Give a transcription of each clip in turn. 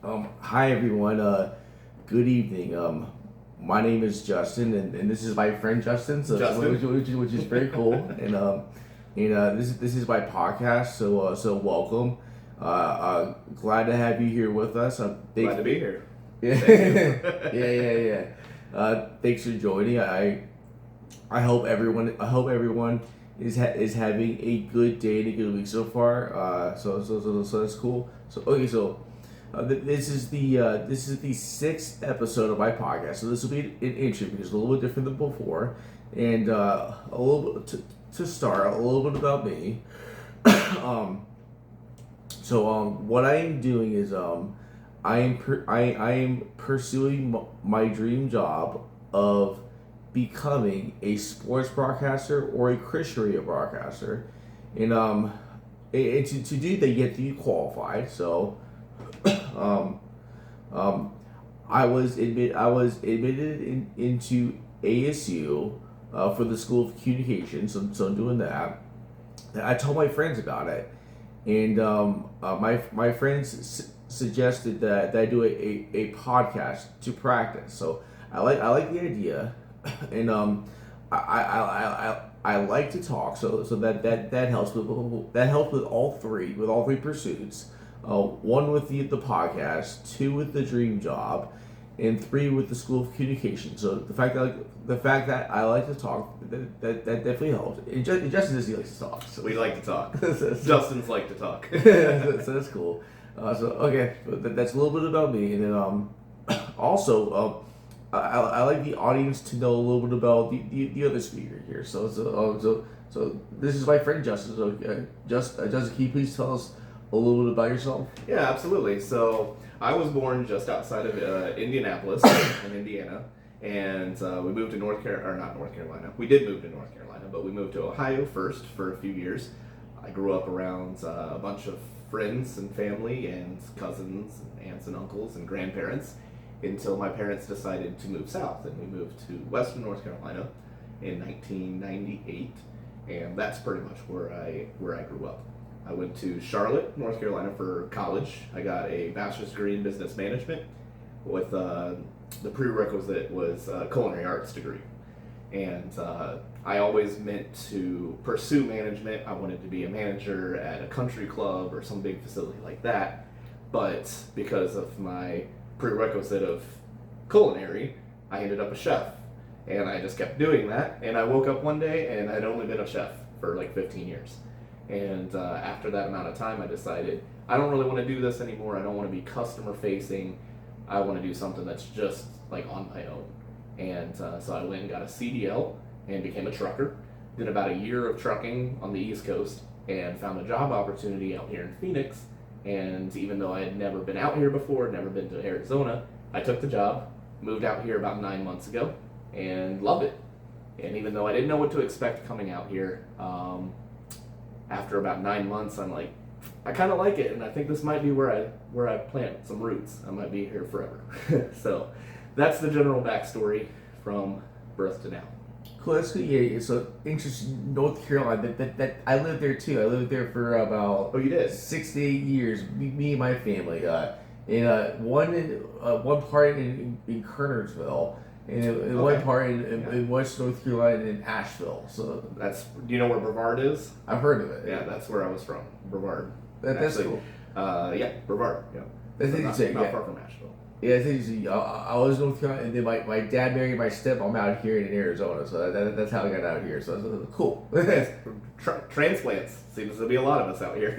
Hi everyone. Good evening. My name is Justin, and this is my friend Justin. Justin. Which is very cool. This is my podcast. So welcome. Glad to have you here with us. Glad to be here. Yeah, Thank you. yeah. Thanks for joining. I hope everyone is having a good day and a good week so far. So that's cool. This is the sixth episode of my podcast. So this will be an intro because it's a little bit different than before, and a little bit to start a little bit about me. um, what I am doing is I am pursuing my dream job of becoming a sports broadcaster or a Christian radio broadcaster, and to do that you have to be qualified. Um, um, I was admitted into ASU for the School of Communication, so I'm doing that. I told my friends about it, and my friends suggested that I do a podcast to practice. So I like the idea, and I like to talk. So that helps with all three pursuits. One with the podcast, two with the dream job, and three with the School of Communication. So the fact that I like to talk that definitely helps. And Justin says he likes to talk. So We like to talk. so Justin's like to talk. that's cool. Okay, but that's a little bit about me, and then also I like the audience to know a little bit about the other speaker here. So this is my friend Justin. So Justin, can you please tell us a little bit about yourself? Yeah, absolutely. So I was born just outside of Indianapolis in Indiana, and we moved to not North Carolina. We did move to North Carolina, but we moved to Ohio first for a few years. I grew up around a bunch of friends and family and cousins and aunts and uncles and grandparents until my parents decided to move south, and we moved to Western North Carolina in 1998, and that's pretty much where I grew up. I went to Charlotte, North Carolina for college. I got a bachelor's degree in business management with the prerequisite was a culinary arts degree. And I always meant to pursue management. I wanted to be a manager at a country club or some big facility like that. But because of my prerequisite of culinary, I ended up a chef. And I just kept doing that. And I woke up one day and I'd only been a chef for like 15 years. And after that amount of time, I decided I don't really want to do this anymore. I don't want to be customer facing. I want to do something that's just like on my own. And so I went and got a CDL and became a trucker. Did about a year of trucking on the East Coast and found a job opportunity out here in Phoenix. And even though I had never been out here before, never been to Arizona, I took the job, moved out here about 9 months ago, and love it. And even though I didn't know what to expect coming out here, after about 9 months, I'm like, I kind of like it, and I think this might be where I plant some roots. I might be here forever. So that's the general backstory from birth to now. Cool. That's good. Yeah. So interesting. North Carolina. That I lived there too. I lived there for about Oh, you did? 6 to 8 years. Me and my family. One part in Kernersville, and one part in West North Carolina in Asheville. So Do you know where Brevard is? I've heard of it. Yeah, that's where I was from. Brevard. That's Actually, cool. Yeah, Brevard. Yeah. That's So interesting. not Yeah. far from Asheville. Yeah, it's interesting. I was in North Carolina, and then my dad married my stepmom out here in Arizona. So that's how I got out here. So that's cool. Transplants seems to be a lot of us out here.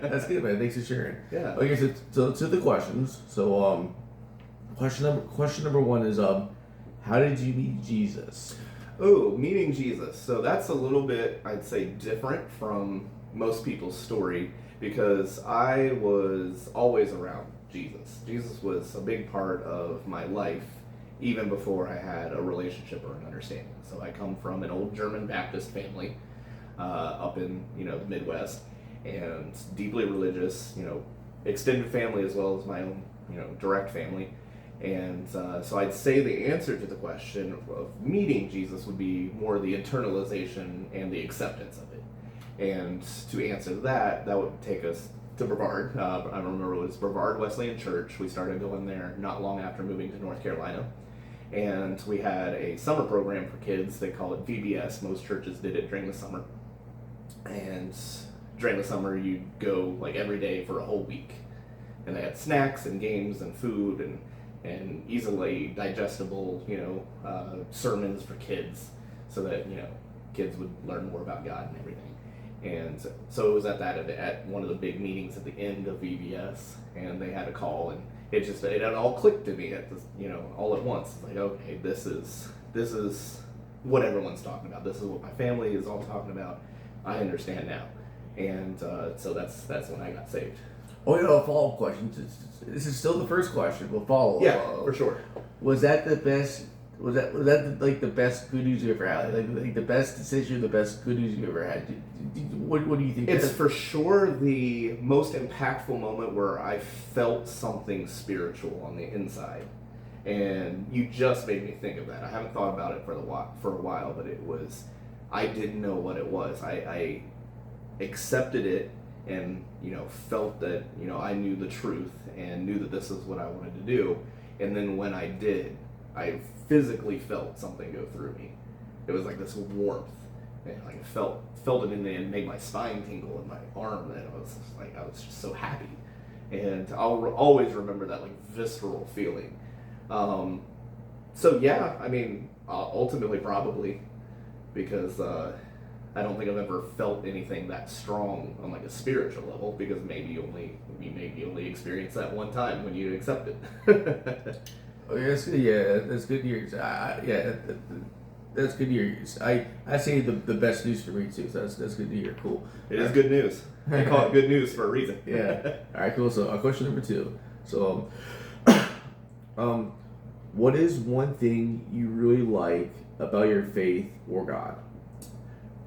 That's good, man. Thanks for sharing. Yeah. Okay, so to the questions. So question number one is how did you meet Jesus? Oh, meeting Jesus. So that's a little bit, I'd say, different from most people's story because I was always around Jesus. Jesus was a big part of my life even before I had a relationship or an understanding. So I come from an old German Baptist family up in the Midwest, and deeply religious. Extended family as well as my own direct family. And so I'd say the answer to the question of meeting Jesus would be more the internalization and the acceptance of it. And to answer that would take us to Brevard. I remember it was Brevard Wesleyan Church. We started going there not long after moving to North Carolina. And we had a summer program for kids. They call it VBS. Most churches did it during the summer. And during the summer, you'd go like every day for a whole week. And they had snacks and games and food and easily digestible, sermons for kids so that, kids would learn more about God and everything. And so it was at one of the big meetings at the end of VBS, and they had a call, and it all clicked to me all at once. It's like, okay, this is what everyone's talking about. This is what my family is all talking about. I understand now. And so that's when I got saved. Oh, a follow-up question. This is still the first question. We'll follow. Yeah, for sure. Was that the best? Was that the best good news you ever had? Like the best decision, the best good news you ever had? What do you think? It's for sure the most impactful moment where I felt something spiritual on the inside, and you just made me think of that. I haven't thought about it for a while, but it was. I didn't know what it was. I accepted it. And felt that I knew the truth and knew that this is what I wanted to do. And then when I did, I physically felt something go through me. It was like this warmth, and I felt it in there and made my spine tingle in my arm. And I was just so happy. And I'll always remember that like visceral feeling. So yeah, I mean, ultimately probably because. I don't think I've ever felt anything that strong on like a spiritual level because maybe you only experienced that one time when you accept it. Oh, yes, yeah, that's good news. That's good news. I say the best news for me too. So that's good to hear. Cool. It is good news. They call it good news for a reason. Yeah. All right. Cool. So question number 2. So, what is one thing you really like about your faith or God?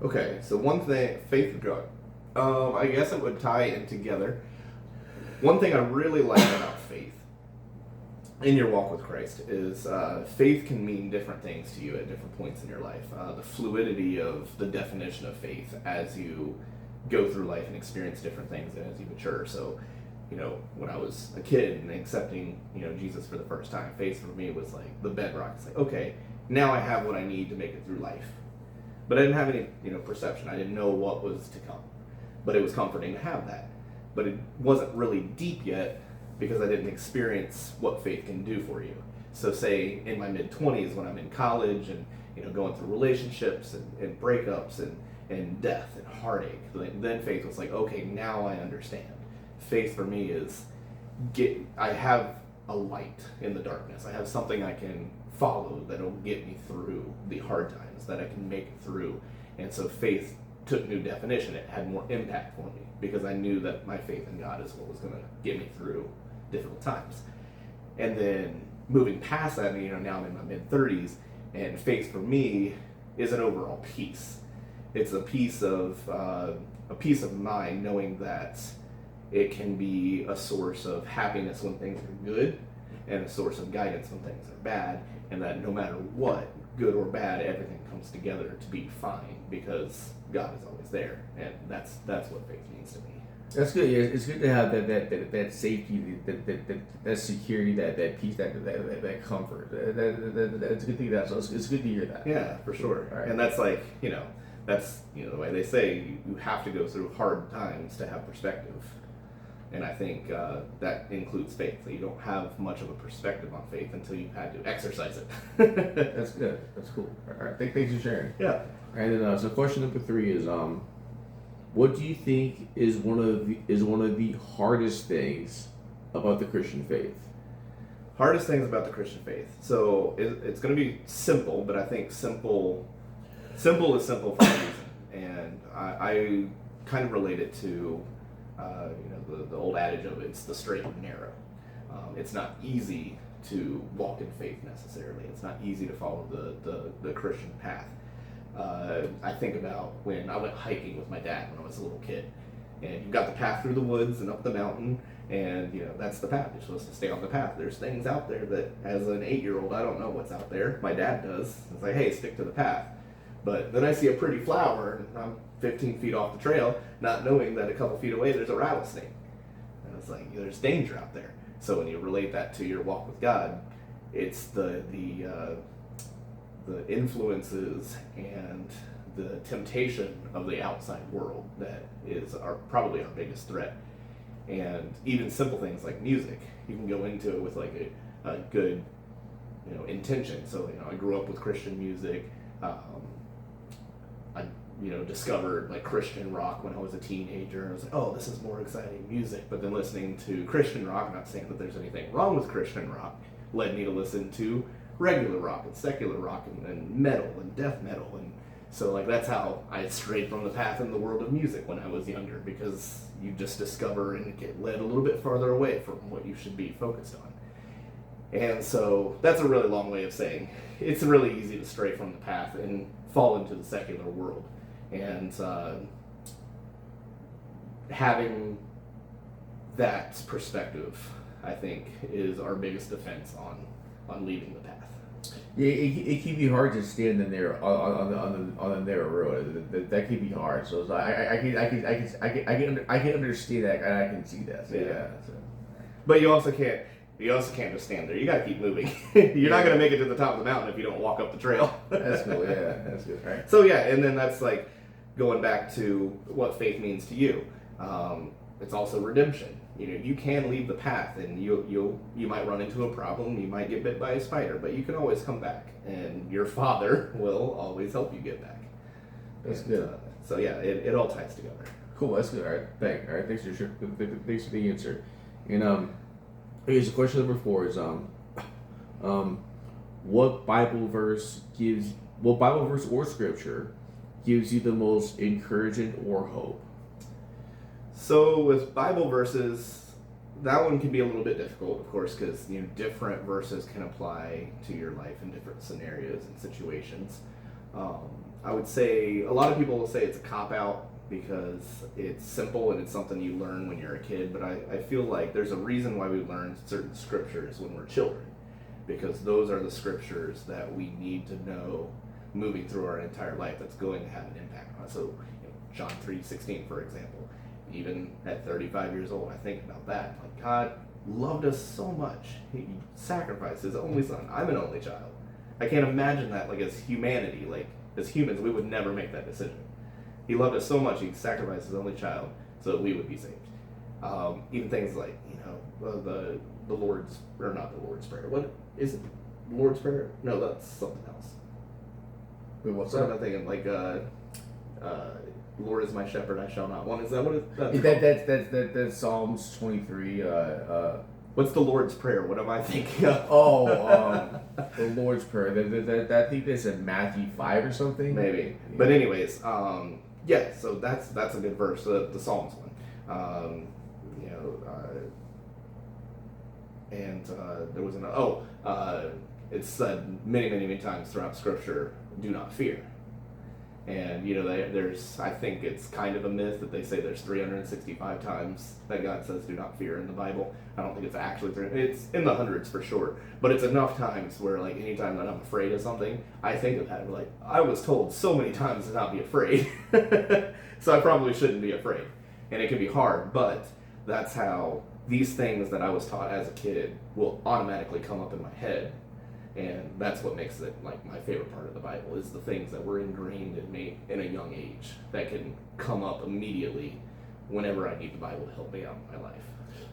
Okay, so one thing, faith and God. I guess it would tie in together. One thing I really like about faith in your walk with Christ is faith can mean different things to you at different points in your life. The fluidity of the definition of faith as you go through life and experience different things and as you mature. So, when I was a kid and accepting, Jesus for the first time, faith for me was like the bedrock. It's like, okay, now I have what I need to make it through life. But I didn't have any, perception. I didn't know what was to come. But it was comforting to have that. But it wasn't really deep yet because I didn't experience what faith can do for you. So say in my mid-20s when I'm in college and, going through relationships and breakups and death and heartache, then faith was like, okay, now I understand. Faith for me is I have a light in the darkness. I have something I can follow that'll get me through the hard times, that I can make it through. And so faith took new definition. It had more impact for me because I knew that my faith in God is what was going to get me through difficult times. And then moving past that, now I'm in my mid-30s, and faith for me is an overall peace. It's a piece of mind knowing that it can be a source of happiness when things are good and a source of guidance when things are bad, and that no matter what, good or bad, everything comes together to be fine because God is always there, and that's what faith means to me. That's good. Yeah, it's good to have that safety, that security, that peace, that comfort. That's a good thing. So it's good to hear that. Yeah, for sure. Right. And that's like that's the way they say you have to go through hard times to have perspective. And I think that includes faith. So you don't have much of a perspective on faith until you've had to exercise it. That's good. That's cool. All right. Thanks for sharing. Yeah. And then so question number 3 is what do you think is one of the hardest things about the Christian faith? Hardest things about the Christian faith. So it's going to be simple, but I think simple is simple for a reason. And I kind of relate it to the old adage of it's the straight and narrow. It's not easy to walk in faith necessarily. It's not easy to follow the Christian path. I think about when I went hiking with my dad when I was a little kid, and you've got the path through the woods and up the mountain, and that's the path. You're supposed to stay on the path. There's things out there that as an 8-year-old I don't know what's out there. My dad does. It's like, hey, stick to the path. But then I see a pretty flower and I'm 15 feet off the trail, not knowing that a couple feet away there's a rattlesnake. it's like there's danger out there. So when you relate that to your walk with God, it's the influences and the temptation of the outside world that is probably our biggest threat. And even simple things like music, you can go into it with like a good, intention. So I grew up with Christian music. I discovered like Christian rock when I was a teenager. I was like, oh, this is more exciting music. But then listening to Christian rock, not saying that there's anything wrong with Christian rock, led me to listen to regular rock and secular rock and metal and death metal. And so like that's how I strayed from the path in the world of music when I was younger, because you just discover and get led a little bit farther away from what you should be focused on. And so that's a really long way of saying it's really easy to stray from the path and fall into the secular world. And having that perspective, I think, is our biggest defense on leaving the path. Yeah, it can be hard to stand in there on the narrow road. That can be hard. So I can understand that, and I can see that. So, yeah. So. But you also can't just stand there. You got to keep moving. You're not going to make it to the top of the mountain if you don't walk up the trail. That's cool. Yeah, that's good. Right. So yeah, and then that's like going back to what faith means to you. It's also redemption. You can leave the path, and you might run into a problem. You might get bit by a spider, but you can always come back, and your Father will always help you get back. That's good. So yeah, it all ties together. Cool. That's good. All right. Thanks for the answer. And here's question number 4 is what Bible verse or scripture gives you the most encouragement or hope? So with Bible verses, that one can be a little bit difficult, of course, because different verses can apply to your life in different scenarios and situations. I would say a lot of people will say it's a cop-out because it's simple and it's something you learn when you're a kid, but I feel like there's a reason why we learn certain scriptures when we're children, because those are the scriptures that we need to know moving through our entire life that's going to have an impact on us. So John 3:16, for example. Even at 35 years old, I think about that. Like, God loved us so much. He sacrificed his only son. I'm an only child. I can't imagine that, like, as humanity, like, as humans, we would never make that decision. He loved us so much, he sacrificed his only child so that we would be saved. Even things like, the Lord's, or not the Lord's Prayer. What is it? The Lord's Prayer? No, that's something else. Wait, what's What that? am I thinking? Like, Lord is my shepherd, I shall not want. Is that what That's Psalms 23. What's the Lord's Prayer? What am I thinking of? The Lord's Prayer. I think that's in Matthew 5 or something. Maybe. Yeah. But anyways, yeah. So that's a good verse. The Psalms one. And there was it's said many times throughout Scripture, "Do not fear." And there's, I think it's kind of a myth that they say there's 365 times that God says do not fear in the Bible. I don't think it's actually it's in the hundreds for sure, but it's enough times where, like, anytime that I'm afraid of something, I think of that. I'm like, I was told so many times to not be afraid, so I probably shouldn't be afraid. And it can be hard, but that's how these things that I was taught as a kid will automatically come up in my head. And that's what makes it, like, my favorite part of the Bible, is the things that were ingrained in me in a young age that can come up immediately whenever I need the Bible to help me out in my life.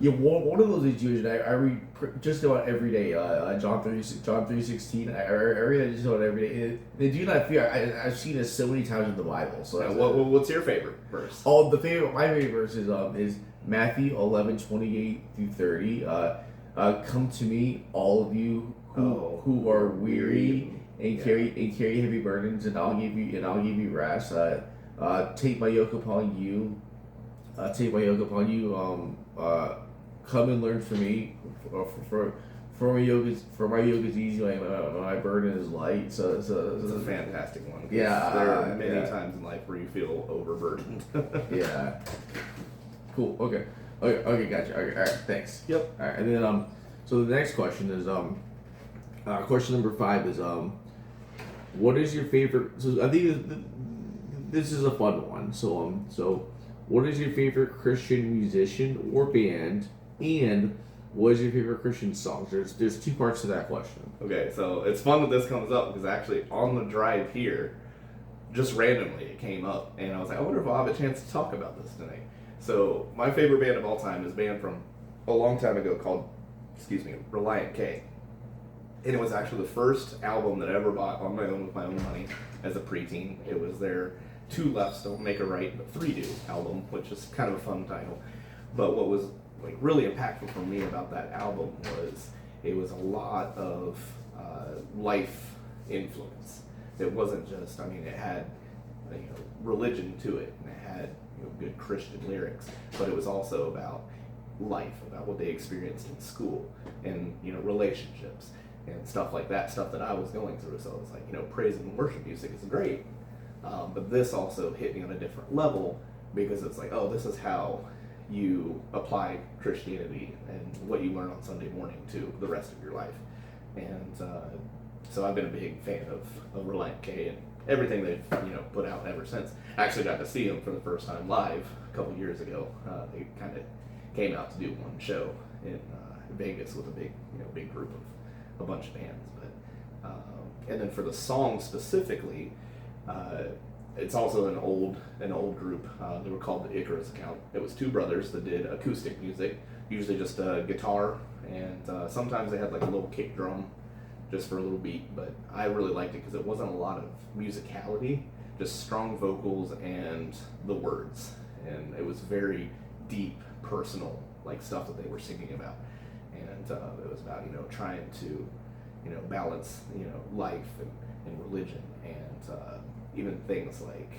Yeah, one of those is Jewish. I read just about every day. John 3:16. I read that just about every day. They do not fear. I've seen it so many times in the Bible. So What's your favorite verse? Oh, my favorite verse is Matthew 11:28-30. Come to me, all of you who are weary and carry heavy burdens, and I'll give you rest. Take my yoke upon you. Come and learn from me. For my yoke is easy, my burden is light. So it's a fantastic one. Yeah, there are many times in life where you feel overburdened. Yeah. Cool. Okay. Gotcha. Okay. All right. Thanks. Yep. All right. And then so the next question is question number 5 is what is your favorite? So I think this is a fun one. So what is your favorite Christian musician or band, And what is your favorite Christian song? There's two parts to that question. Okay, so it's fun that this comes up because actually on the drive here, just randomly it came up, and I was like, I wonder if I'll have a chance to talk about this tonight. So my favorite band of all time is a band from a long time ago called, Relient K. And it was actually the first album that I ever bought on my own with my own money as a preteen. It was their Two Lefts Don't Make a Right, but Three Do album, which is kind of a fun title. But what was like really impactful for me about that album was it was a lot of life influence. It wasn't just, it had religion to it, and it had good Christian lyrics, but it was also about life, about what they experienced in school, and relationships and stuff like that, stuff that I was going through. So it was like, praise and worship music is great, but this also hit me on a different level because it's like, oh, this is how you apply Christianity and what you learn on Sunday morning to the rest of your life. And so I've been a big fan of Relient K and everything they've put out ever since. I actually got to see them for the first time live a couple years ago. They kind of came out to do one show in Vegas with a big group of a bunch of bands. But and then for the song specifically, it's also an old group. They were called the Icarus Account. It was two brothers that did acoustic music, usually just a guitar, and sometimes they had like a little kick drum just for a little beat. But I really liked it because it wasn't a lot of musicality, just strong vocals and the words, and it was very deep, personal, like stuff that they were singing about. And it was about trying to balance life and religion, and even things like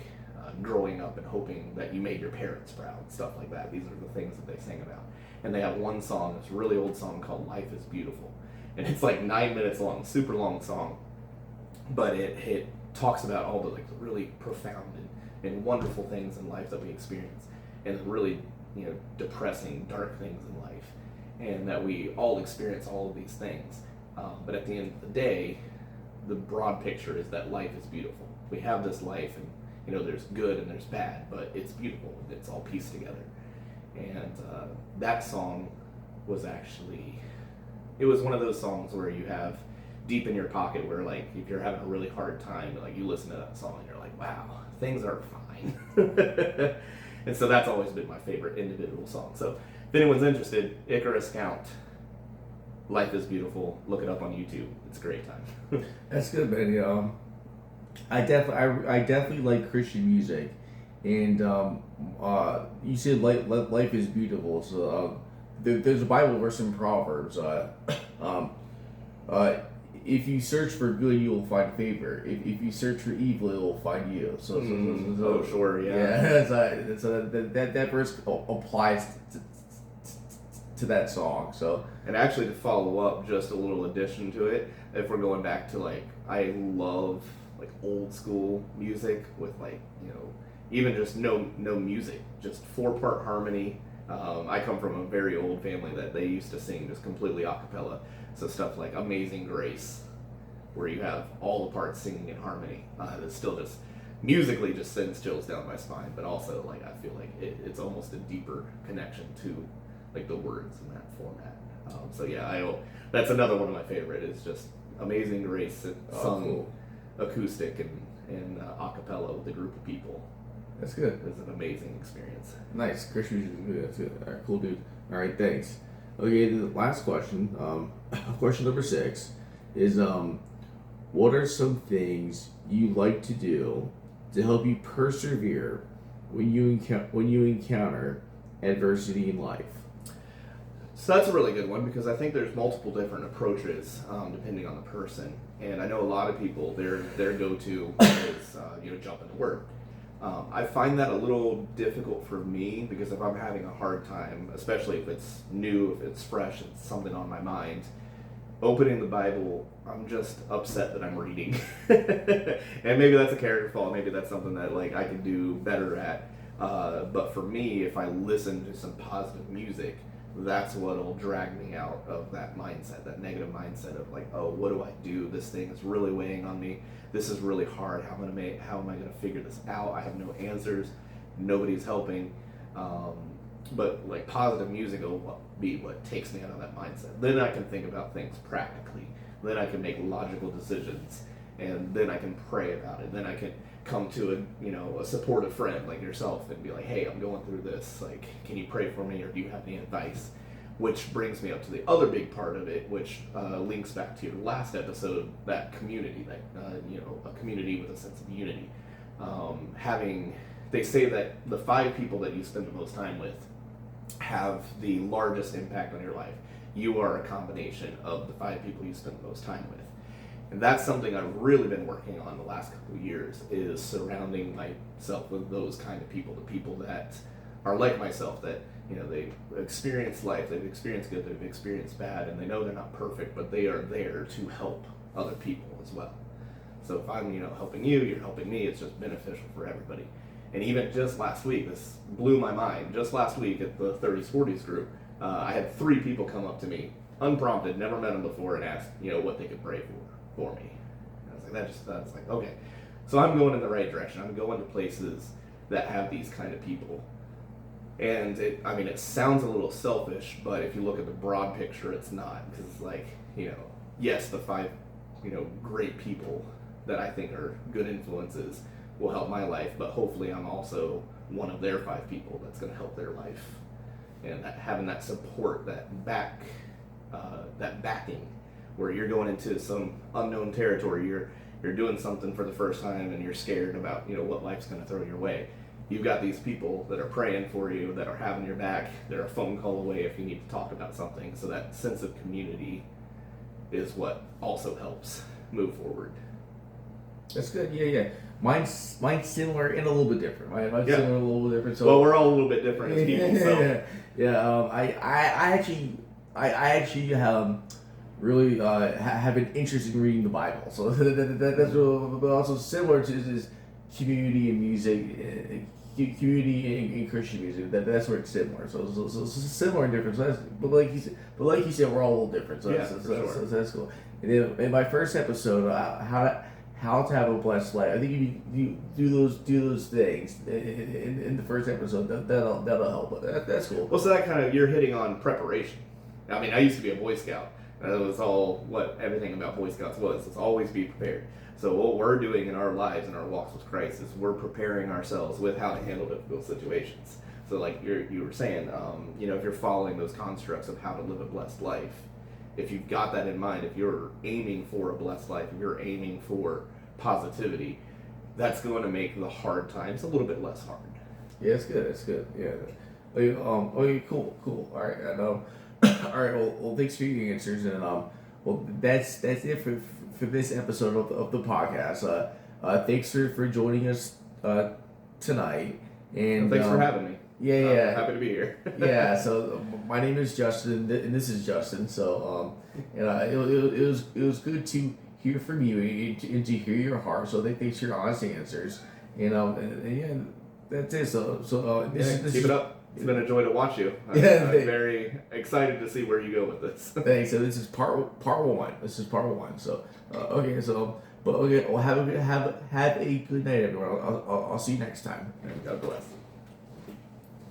growing up and hoping that you made your parents proud, stuff like that. These are the things that they sing about. And they have one song, this really old song called Life is Beautiful. And it's like 9 minutes long, super long song. But it talks about all the like really profound and wonderful things in life that we experience, and the really depressing, dark things in life, and that we all experience all of these things. But at the end of the day, the broad picture is that life is beautiful. We have this life, and there's good and there's bad, but it's beautiful. It's all pieced together. And that song was actually, it was one of those songs where you have deep in your pocket where like if you're having a really hard time, like you listen to that song and you're like, wow, things are fine. And so that's always been my favorite individual song. So if anyone's interested, Icarus Count, Life is Beautiful, look it up on YouTube. It's a great time. That's good, man. I definitely like Christian music, and you said life is beautiful. So there's a Bible verse in Proverbs. If you search for good, you will find favor. If you search for evil, it will find you. Oh, sure, yeah. So that verse applies to that song. So, and actually, to follow up, just a little addition to it. If we're going back to like, I love like old school music with like even just no music, just 4-part harmony. I come from a very old family that they used to sing just completely a cappella. So stuff like Amazing Grace, where you have all the parts singing in harmony. It's still just musically just sends chills down my spine, but also like I feel like it's almost a deeper connection to like the words in that format. So yeah, that's another one of my favorite is just Amazing Grace sung acoustic and a cappella with a group of people. That's good. It was an amazing experience. Nice. Christian music is good. That's good. All right, cool, dude. All right, thanks. Okay, the last question, question number 6, is what are some things you like to do to help you persevere when you encounter adversity in life? So that's a really good one because I think there's multiple different approaches depending on the person, and I know a lot of people their go-to is jump into work. I find that a little difficult for me because if I'm having a hard time, especially if it's new, if it's fresh, it's something on my mind, opening the Bible, I'm just upset that I'm reading. And maybe that's a character flaw, maybe that's something that like I can do better at. But for me, if I listen to some positive music, that's what'll drag me out of that mindset, that negative mindset of like, oh, what do I do? This thing is really weighing on me. This is really hard. How am I gonna figure this out? I have no answers. Nobody's helping. But like positive music will be what takes me out of that mindset. Then I can think about things practically. Then I can make logical decisions, and then I can pray about it. Then I can come to a supportive friend like yourself and be like, hey, I'm going through this. Like, can you pray for me, or do you have any advice? Which brings me up to the other big part of it, which links back to your last episode, that community, that a community with a sense of unity. They say that the 5 people that you spend the most time with have the largest impact on your life. You are a combination of the 5 people you spend the most time with. And that's something I've really been working on the last couple of years, is surrounding myself with those kind of people, the people that are like myself, that they've experienced life, they've experienced good, they've experienced bad, and they know they're not perfect, but they are there to help other people as well. So if I'm helping you, you're helping me, it's just beneficial for everybody. And even just last week, this blew my mind. Just last week at the 30s 40s group, I had 3 people come up to me, unprompted, never met them before, and asked what they could pray for me. And I was like, that's like, okay. So I'm going in the right direction. I'm going to places that have these kind of people. And it sounds a little selfish, but if you look at the broad picture, it's not. Because it's like, yes, the 5, great people that I think are good influences will help my life, but hopefully I'm also one of their 5 people that's going to help their life. And having that support, that backing, where you're going into some unknown territory, you're doing something for the first time, and you're scared about what life's going to throw your way. You've got these people that are praying for you, that are having your back. They're a phone call away if you need to talk about something. So that sense of community is what also helps move forward. That's good. Yeah. Mine's similar and a little bit different. Mine's similar, a little bit different. So, well, we're all a little bit different as people. So. I actually really have an interest in reading the Bible. So that's what, also similar to this community and music, community and Christian music. That's where it's similar. So similar and different. So but like you said, we're all a little different. So so that's cool. And then in my first episode, how to have a blessed life. I think if you do those things in the first episode, that'll help. That's cool. Well, so that kind of, you're hitting on preparation. I used to be a Boy Scout. That was all what everything about Boy Scouts was. It's always be prepared. So what we're doing in our lives and our walks with Christ is we're preparing ourselves with how to handle difficult situations. So like you were saying, if you're following those constructs of how to live a blessed life, if you've got that in mind, if you're aiming for a blessed life, if you're aiming for positivity, that's going to make the hard times a little bit less hard. Yeah, it's good. It's good. Yeah. Okay, cool. All right. And, all right. Well, thanks for your answers, and that's it for this episode of the podcast. Thanks for joining us tonight, and thanks for having me. Yeah. I'm happy to be here. Yeah. So my name is Justin, and this is Justin. So it was good to hear from you and to hear your heart. So thanks for your honest answers, and yeah, that's it. So this keep it up. It's been a joy to watch you. I'm very excited to see where you go with this. Thanks. So this is part 1. This is part 1. So okay. So but okay. Well, have a good night, everyone. I'll see you next time. God bless.